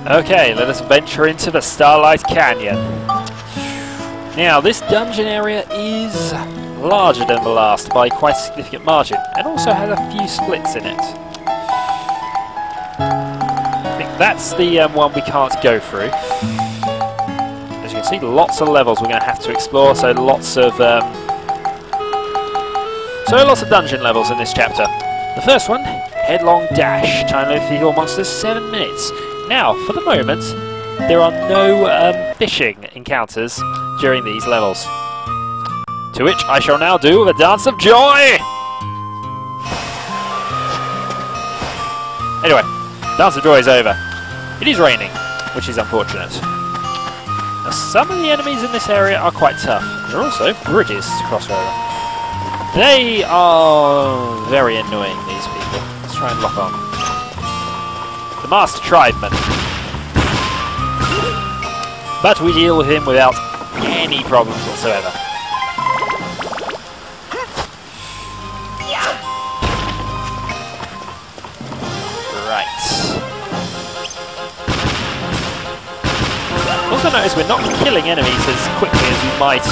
Okay, let us venture into the Starlight Canyon. Now, this dungeon area is larger than the last by quite a significant margin, and also has a few splits in it. I think that's the one we can't go through. As you can see, lots of levels we're going to have to explore, so lots of dungeon levels in this chapter. The first one, Headlong Dash. Time limit for your monsters, 7 minutes. Now, for the moment, there are no fishing encounters during these levels. To which I shall now do the Dance of Joy! Anyway, Dance of Joy is over. It is raining, which is unfortunate. Now, some of the enemies in this area are quite tough. There are also bridges to cross over. They are very annoying, these people. Let's try and lock on. The Master Tribeman. But we deal with him without any problems whatsoever. Right. Also notice we're not killing enemies as quickly as we might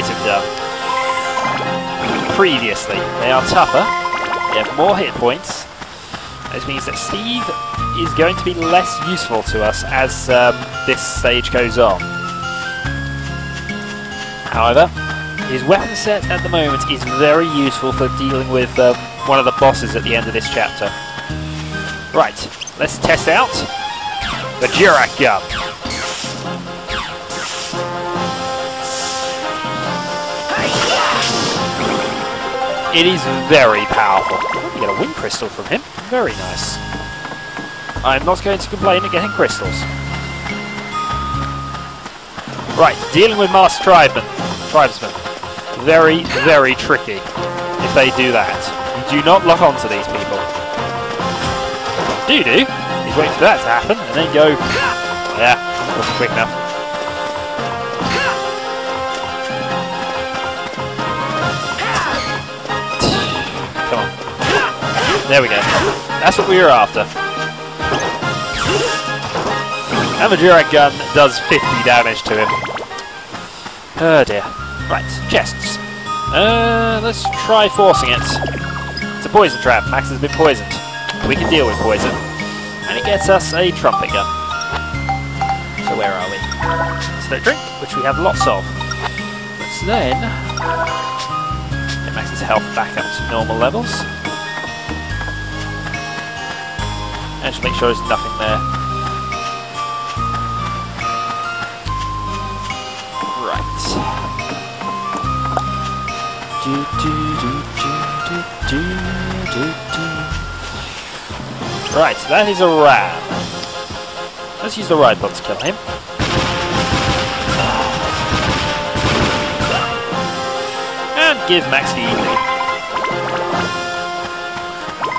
have done previously. They are tougher, they have more hit points. This means that Steve is going to be less useful to us as this stage goes on. However, his weapon set at the moment is very useful for dealing with one of the bosses at the end of this chapter. Right, let's test out the Jirak gun. It is very powerful. Oh, you get a wind crystal from him. Very nice. I'm not going to complain at getting crystals. Right, dealing with Master Tribesmen. Very, very tricky if they do that. You do not lock onto these people. Do? He's waiting for that to happen, and then go... Yeah, wasn't quick enough. Come on. There we go. That's what we were after. And the Jirak gun does 50 damage to him. Oh dear. Right, chests. Let's try forcing it. It's a poison trap. Max has been poisoned. We can deal with poison. And it gets us a trumpet gun. So where are we? Slow drink, which we have lots of. Let's then get Max's health back up to normal levels. And just make sure there's nothing there. Right. Right, that is a ram. Let's use the right button to kill him. And give Max the evening.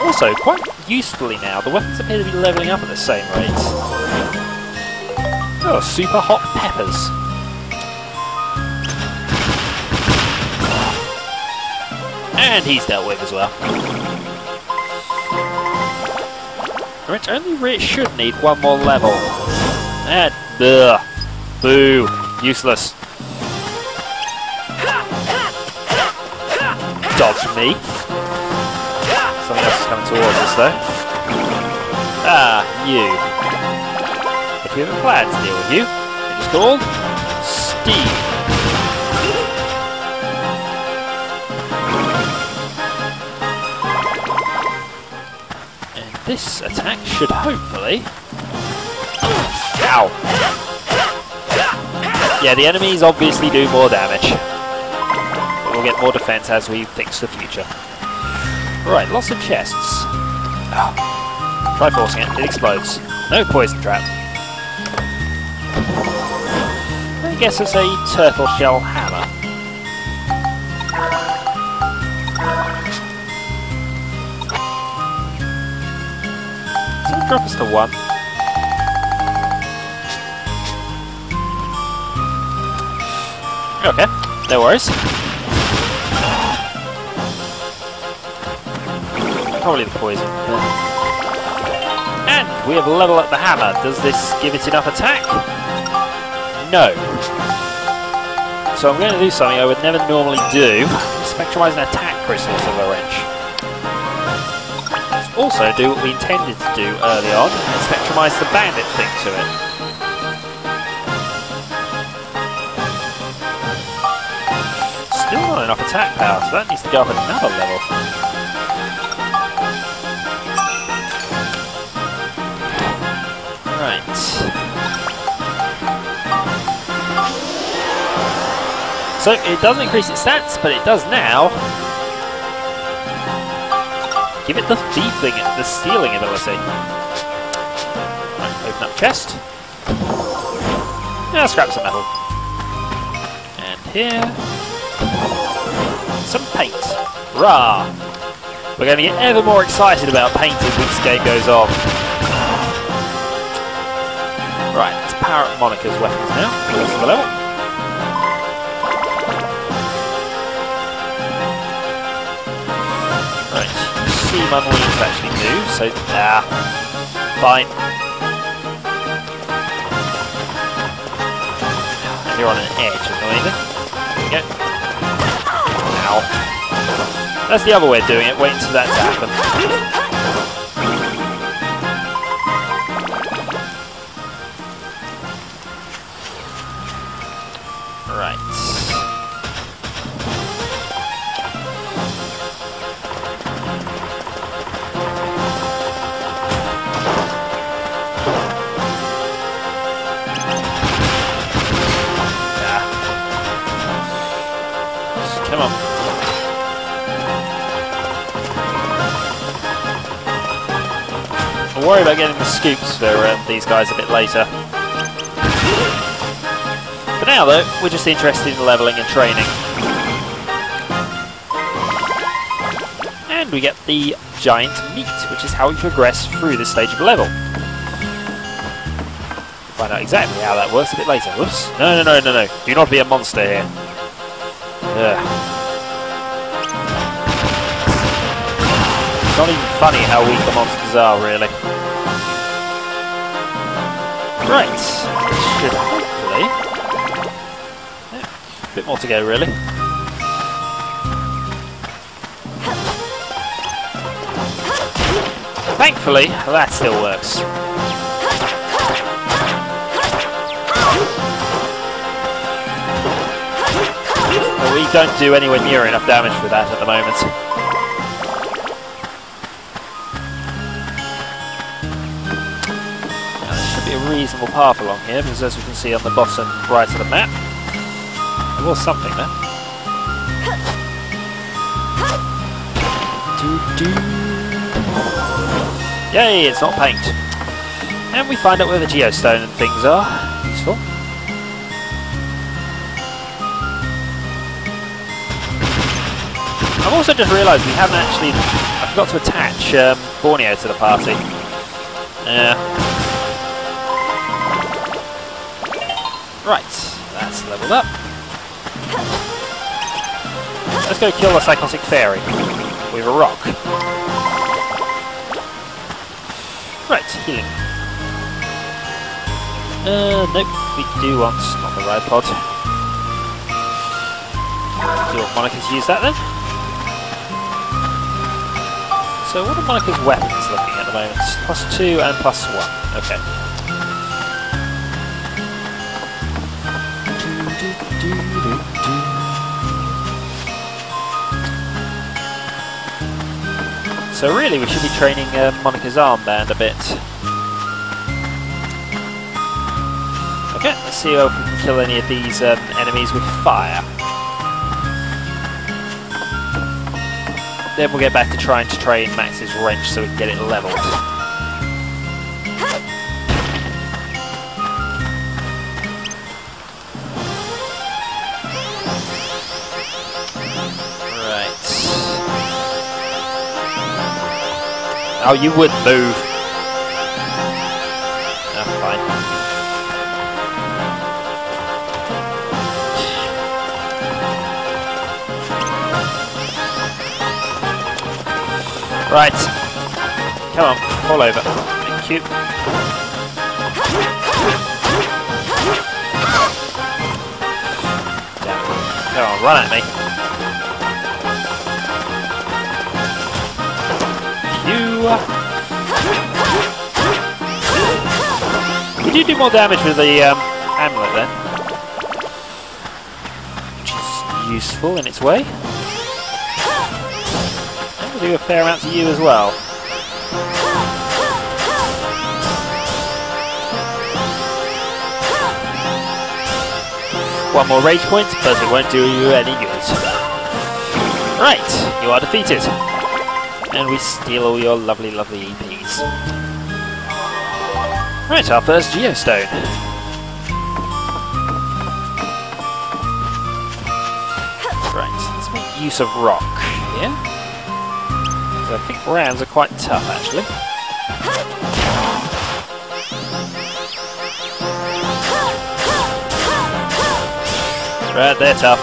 Also, quite usefully now, the weapons appear to be levelling up at the same rate. Oh, super hot peppers. And he's dealt with as well. Which only should need one more level. And boo, useless. Dodge me. Something else is coming towards us though. Ah, you. If we have a plan to deal with you, it is called Steve. This attack should hopefully... Ow! Yeah, the enemies obviously do more damage. But we'll get more defense as we fix the future. Right, lots of chests. Oh. Try forcing it, it explodes. No poison trap. I guess it's a turtle shell hammer. Drop us to 1. Okay, no worries. Probably the poison. And we have leveled up the hammer. Does this give it enough attack? No. So I'm going to do something I would never normally do. Spectrumise an attack crystal to the wrench. Let's also do what we intended to do early on, and spectrumise the bandit thing to it. Still not enough attack power, so that needs to go up another level. Right. So it doesn't increase its stats, but it does now. Give it the thieving, the stealing ability. Right, open up chest. Yeah, scrap some metal. And here, some paint. Rah! We're going to get ever more excited about paint as this game goes on. Right, let's power up Monica's weapons now. Rest of the level. Right, you see my wings actually move, so fine. And you're on an edge, annoyingly. There we go. Ow. That's the other way of doing it, waiting for that to happen. Right. Come on. I'll worry about getting the scoops for these guys a bit later. For now, though, we're just interested in levelling and training. And we get the giant meat, which is how we progress through this stage of the level. We'll find out exactly how that works a bit later. Whoops. No. Do not be a monster here. Ugh. It's not even funny how weak the monsters are, really. Right. Should hopefully... a bit more to go, really. Thankfully, that still works. But we don't do anywhere near enough damage for that at the moment. Now, there should be a reasonable path along here, because as we can see on the bottom right of the map, there was something there. Yay, it's not paint. And we find out where the geostone and things are. Useful. I've also just realised we haven't actually... I forgot to attach Borneo to the party. Right, that's leveled up. Let's go kill the psychotic fairy with a rock. Right, healing. Nope, we do want not the right pod. Do you want Monica to use that then? So what are Monica's weapons looking at the moment? +2 and +1. Okay. So really we should be training Monica's armband a bit. Okay, let's see if we can kill any of these enemies with fire. Then we'll get back to trying to train Max's wrench so we can get it leveled. Right. Oh, you would move. Oh, fine. Right. Come on, fall over. Thank Thank you. Come on, run at me. You do more damage with the amulet then, which is useful in its way. And we'll do a fair amount to you as well. One more rage point, but it won't do you any good. Right, you are defeated. And we steal all your lovely, lovely EPs. Right, our first Geostone. Right, let's make use of rock here. Because I think rounds are quite tough, actually. Right, they're tough.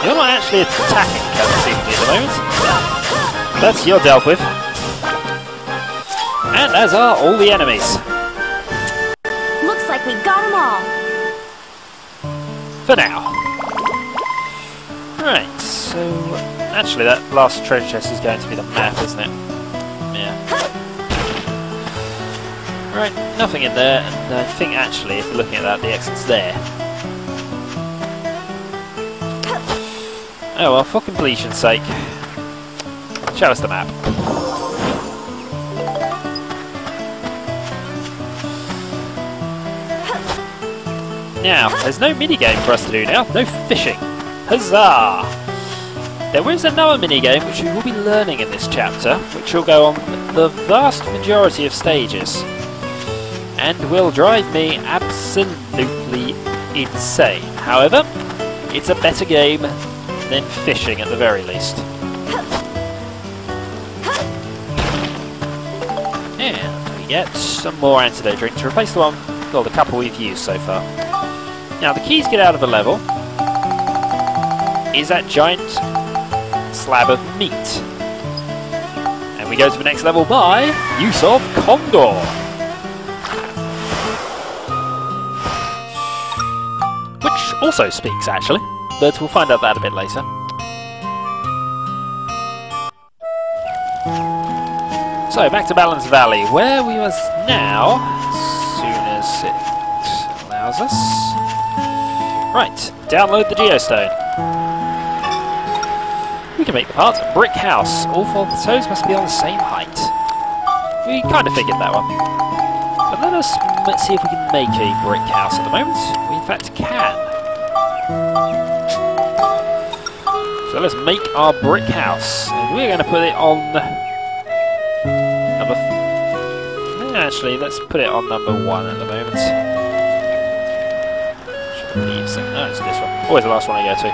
You're not actually attacking seemingly at the moment. But you're dealt with. And as are all the enemies. Looks like we got them all. For now. Right, so actually that last treasure chest is going to be the map, isn't it? Yeah. Right, nothing in there, and I think actually, if we're looking at that, the exit's there. Oh well, for completion's sake, show us the map. Now, there's no minigame for us to do now, no fishing. Huzzah! There is another minigame which we will be learning in this chapter, which will go on the vast majority of stages. And will drive me absolutely insane. However, it's a better game than fishing at the very least. And we get some more antidote drink to replace the one, well, the couple we've used so far. Now the keys get out of a level is that giant slab of meat. And we go to the next level by use of Condor. Also speaks, actually, but we'll find out that a bit later. So, back to Balance Valley, where we must now, as soon as it allows us. Right, download the Geostone. We can make the part Brick House. All four toes must be on the same height. We kind of figured that one. But let's see if we can make a brick house at the moment. We in fact can. So let's make our brick house, and we're going to put it on number... Actually, let's put it on number 1 at the moment. Should I leave some? No, it's this one. Always the last one I go to.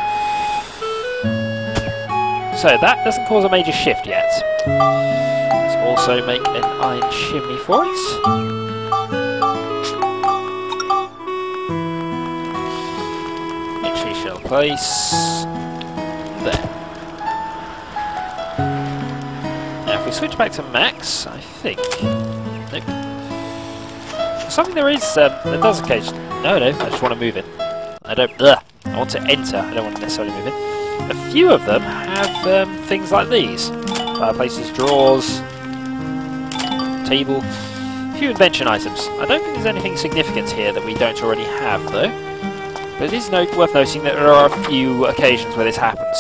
So that doesn't cause a major shift yet. Let's also make an iron chimney for it. Place there. Now if we switch back to max, I think... Nope. Something there is, that does occasionally... No, I just want to move it. I don't... I want to enter, I don't want to necessarily move it. A few of them have things like these. Fireplaces, drawers, table, a few invention items. I don't think there's anything significant here that we don't already have though. But it is worth noting that there are a few occasions where this happens.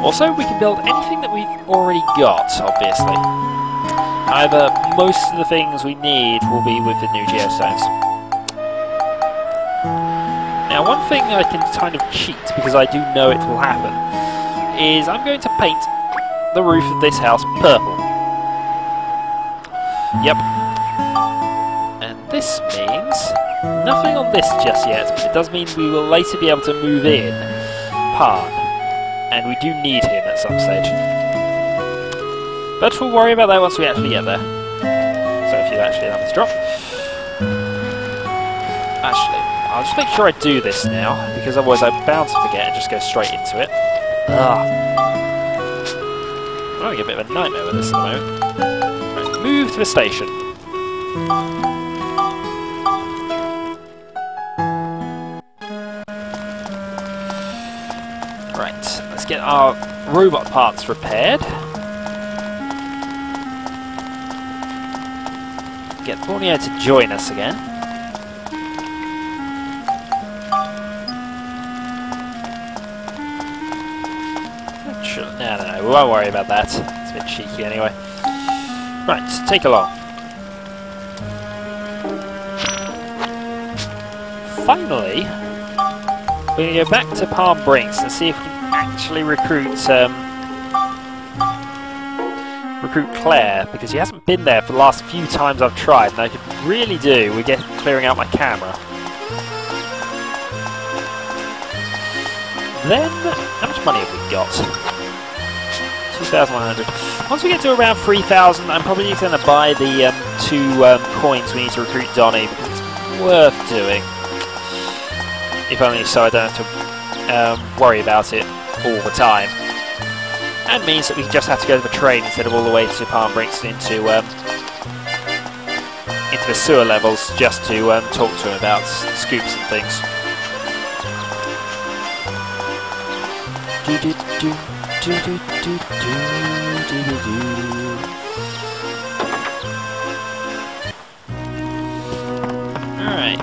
Also, we can build anything that we've already got, obviously. However, most of the things we need will be with the new geostones. Now, one thing I can kind of cheat, because I do know it will happen, is I'm going to paint the roof of this house purple. Yep. And this means... nothing on this just yet, but it does mean we will later be able to move in Pan, and we do need him at some stage. But we'll worry about that once we actually get there. So if you actually have this drop. Actually, I'll just make sure I do this now, because otherwise I'm bound to forget and just go straight into it. Ugh. I'm having a bit of a nightmare with this at the moment. Right, move to the station. Right, let's get our robot parts repaired. Get Borneo to join us again. No, we won't worry about that. It's a bit cheeky anyway. Right, take along. Finally, we're going to go back to Palm Brinks and see if we can actually recruit Claire, because he hasn't been there for the last few times I've tried, and I could really do with clearing out my camera. Then, how much money have we got? 2,100. Once we get to around 3,000, I'm probably going to buy the 2 coins we need to recruit Donnie, because it's worth doing. If only so I don't have to worry about it all the time. And means that we just have to go to the train instead of all the way to Palm Brinks into the sewer levels just to talk to him about scoops and things. Alright.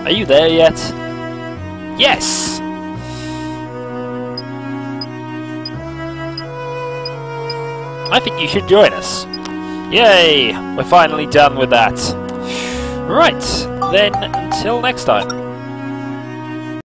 Are you there yet? Yes! I think you should join us. Yay! We're finally done with that. Right, then until next time.